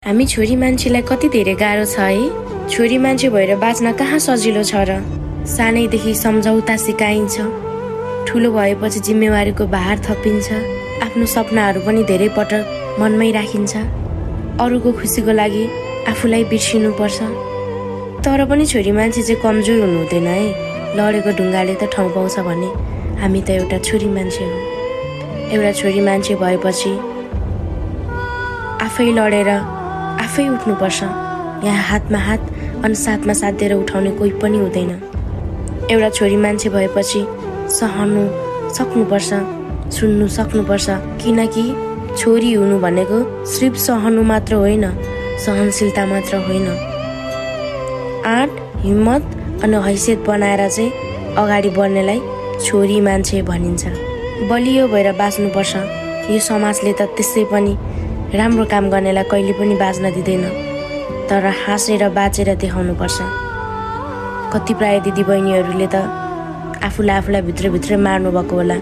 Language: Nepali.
हामी छोरी मान्छेलाई कति धेरै गाह्रो छ है। छोरी मान्छे भएर बाँच्न कहाँ सजिलो छ र। सानैदेखि सम्झौता सिकाइन्छ, ठुलो भएपछि जिम्मेवारीको भार थपिन्छ, आफ्नो सपनाहरू पनि धेरै पटक मनमै राखिन्छ, अरूको खुसीको लागि आफूलाई बिर्सिनुपर्छ। तर पनि छोरी मान्छे चाहिँ कमजोर हुनु हुँदैन है। लडेको ढुङ्गाले त ठाउँ पाउँछ भने हामी त एउटा छोरी मान्छे हो। एउटा छोरी मान्छे भएपछि आफै लडेर आफै उठ्नुपर्छ। यहाँ हातमा हात अनि साथमा साथ दिएर उठाउने कोही पनि हुँदैन। एउटा छोरी मान्छे भएपछि सहनु सक्नुपर्छ, सुन्नु सक्नुपर्छ, किनकि छोरी हुनु भनेको सिर्फ सहनु मात्र होइन, सहनशीलता मात्र होइन, आँट, हिम्मत अनि हैसियत बनाएर चाहिँ अगाडि बढ्नेलाई छोरी मान्छे भनिन्छ। बलियो भएर बाँच्नुपर्छ। यो समाजले त त्यसै पनि राम्रो काम गर्नेलाई कहिले पनि बाँच्न दिँदैन, तर हाँसेर बाँचेर देखाउनुपर्छ। कति प्राय दिदीबहिनीहरूले त आफूलाई भित्रभित्रै मार्नु भएको होला।